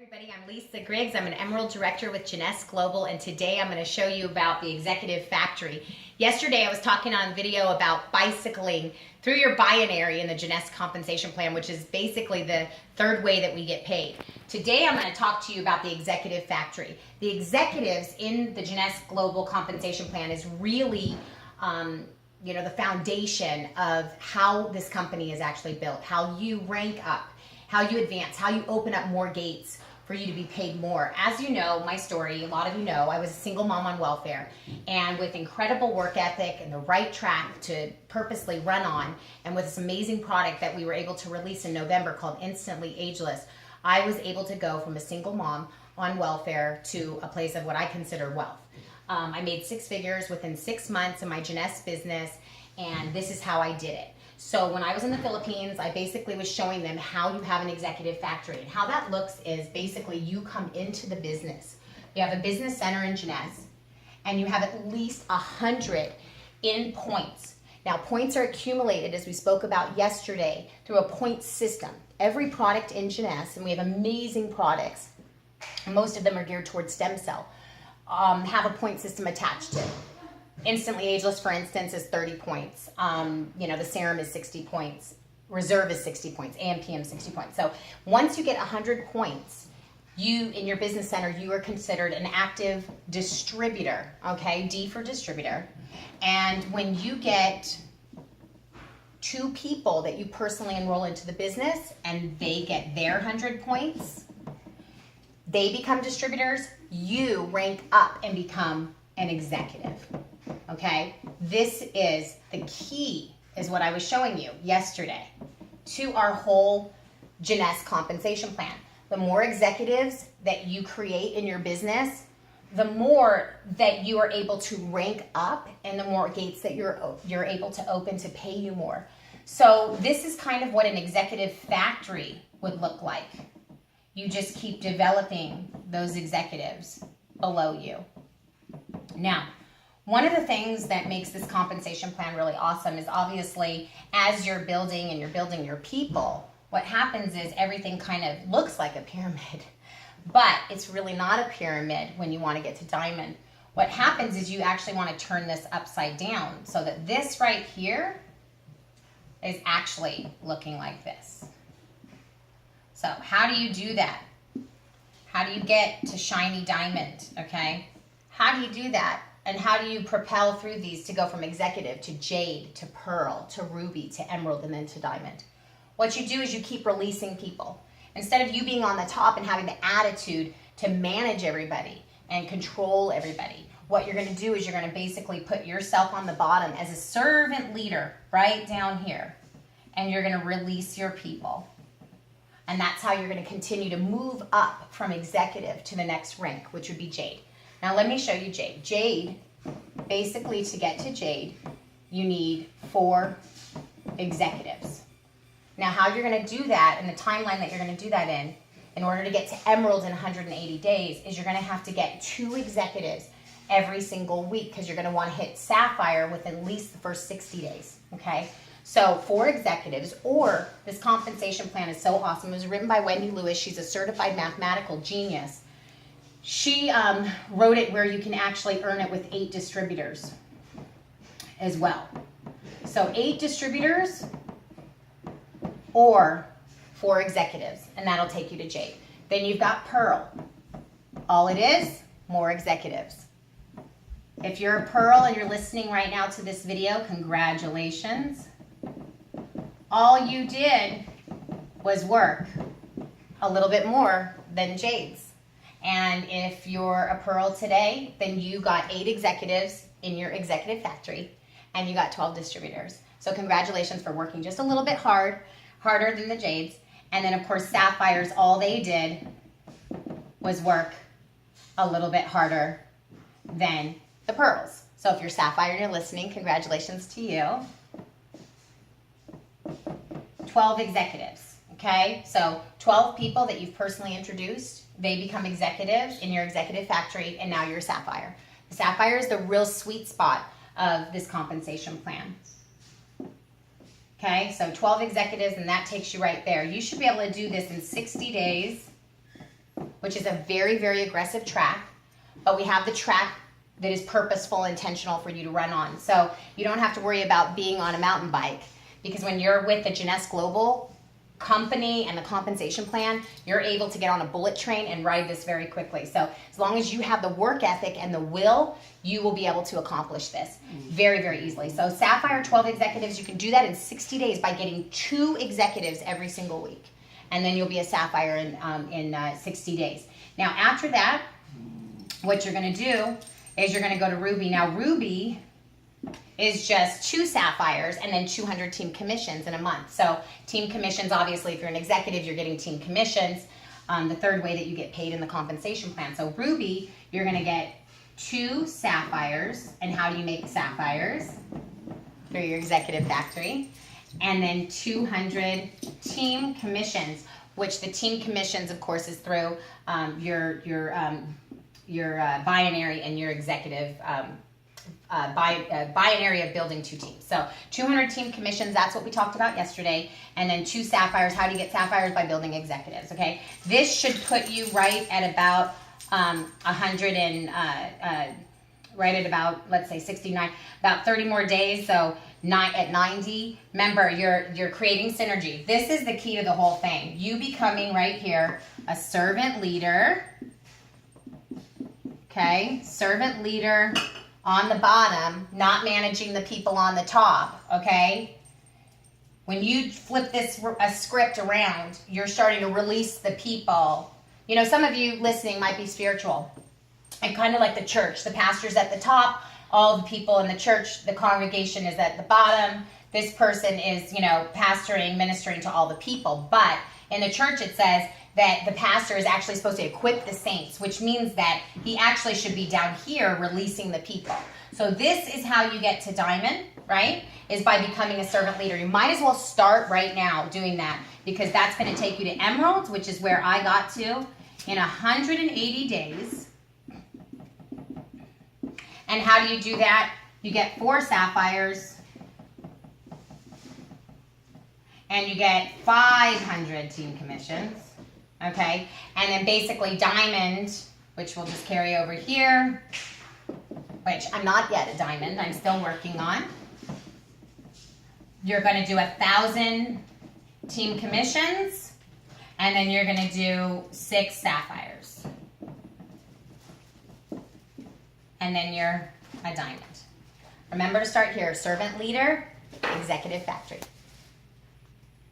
Everybody, I'm Lopez-Griggs. I'm an Emerald Director with Jeunesse Global, and today I'm going to show you about the Executive Factory. Yesterday I was talking on video about bicycling through your binary in the Jeunesse compensation plan, which is basically the third way that we get paid. Today I'm going to talk to you about the Executive Factory. The executives in the Jeunesse Global compensation plan is really the foundation of how this company is actually built, how you rank up, how you advance, how you open up more gates for you to be paid more. As you know, my story, a lot of you know, I was a single mom on welfare, and with incredible work ethic and the right track to purposely run on, and with this amazing product that we were able to release in November called Instantly Ageless, I was able to go from a single mom on welfare to a place of what I consider wealth. I made 6 figures within 6 months in my Jeunesse business, and this is how I did it. So when I was in the Philippines, I basically was showing them how you have an executive factory. And how that looks is basically you come into the business. You have a business center in Jeunesse, and you have at least 100 in points. Now, points are accumulated, as we spoke about yesterday, through a point system. Every product in Jeunesse, and we have amazing products, most of them are geared towards stem cell, have a point system attached to it. Instantly Ageless, for instance, is 30 points. The serum is 60 points. Reserve is 60 points. AMPM 60 points. So once you get 100 points, in your business center, you are considered an active distributor, okay? D for distributor. And when you get 2 people that you personally enroll into the business and they get their 100 points, they become distributors, you rank up and become an executive. Okay, this is the key, is what I was showing you yesterday, to our whole Jeunesse compensation plan. The more executives that you create in your business, the more that you are able to rank up and the more gates that you're able to open to pay you more. So this is kind of what an executive factory would look like. You just keep developing those executives below you. Now, one of the things that makes this compensation plan really awesome is obviously as you're building and you're building your people, what happens is everything kind of looks like a pyramid, but it's really not a pyramid when you want to get to diamond. What happens is you actually want to turn this upside down so that this right here is actually looking like this. So how do you do that? How do you get to shiny diamond, okay? How do you do that? And how do you propel through these to go from executive to jade, to pearl, to ruby, to emerald, and then to diamond? What you do is you keep releasing people. Instead of you being on the top and having the attitude to manage everybody and control everybody, what you're going to do is you're going to basically put yourself on the bottom as a servant leader right down here. And you're going to release your people. And that's how you're going to continue to move up from executive to the next rank, which would be jade. Now let me show you jade. Jade, basically to get to jade, you need 4 executives. Now how you're going to do that and the timeline that you're going to do that in order to get to emerald in 180 days, is you're going to have to get 2 executives every single week, because you're going to want to hit sapphire within at least the first 60 days, okay? So 4 executives, or this compensation plan is so awesome. It was written by Wendy Lewis. She's a certified mathematical genius. She wrote it where you can actually earn it with 8 distributors as well. So 8 distributors or 4 executives, and that'll take you to jade. Then you've got pearl. All it is, more executives. If you're a pearl and you're listening right now to this video, congratulations. All you did was work a little bit more than jades. And if you're a pearl today, then you got 8 executives in your executive factory, and you got 12 distributors. So congratulations for working just a little bit harder than the jades. And then of course sapphires, all they did was work a little bit harder than the pearls. So if you're sapphire and you're listening, congratulations to you. 12 executives, okay? So 12 people that you've personally introduced, they become executives in your executive factory, and now you're a sapphire. The sapphire is the real sweet spot of this compensation plan. Okay, so 12 executives, and that takes you right there. You should be able to do this in 60 days which is a very, very aggressive track, but we have the track that is purposeful, intentional for you to run on. So you don't have to worry about being on a mountain bike, because when you're with the Jeunesse Global company and the compensation plan, you're able to get on a bullet train and ride this very quickly. So as long as you have the work ethic and the will, you will be able to accomplish this very, very easily. So Sapphire 12 executives, you can do that in 60 days by getting 2 executives every single week. And then you'll be a Sapphire in 60 days. Now after that, what you're going to do is you're going to go to Ruby. Now Ruby is just 2 Sapphires and then 200 team commissions in a month. So team commissions, obviously, if you're an executive, you're getting team commissions. The third way that you get paid in the compensation plan. So Ruby, you're going to get 2 Sapphires. And how do you make Sapphires? Through your executive factory. And then 200 team commissions, which the team commissions, of course, is through your binary and your executive binary of building 2 teams. So 200 team commissions, that's what we talked about yesterday. And then 2 Sapphires. How do you get Sapphires? By building executives, okay? This should put you right at about 100 and, right at about, let's say 69, about 30 more days. So at 90, remember, you're creating synergy. This is the key to the whole thing. You becoming right here a servant leader, okay? Servant leader on the bottom, not managing the people on the top, okay? When you flip this script around, you're starting to release the people. You know, some of you listening might be spiritual. And kind of like the church, the pastor's at the top, all the people in the church, the congregation is at the bottom. This person is, you know, pastoring, ministering to all the people. But in the church it says that the pastor is actually supposed to equip the saints, which means that he actually should be down here releasing the people. So this is how you get to diamond, right? Is by becoming a servant leader. You might as well start right now doing that, because that's going to take you to emerald, which is where I got to in 180 days. And how do you do that? You get 4 Sapphires and you get 500 team commissions. Okay, and then basically diamond, which we'll just carry over here, which I'm not yet a diamond, I'm still working on. You're going to do 1,000 team commissions, and then you're going to do 6 Sapphires. And then you're a diamond. Remember to start here, servant leader, executive factory.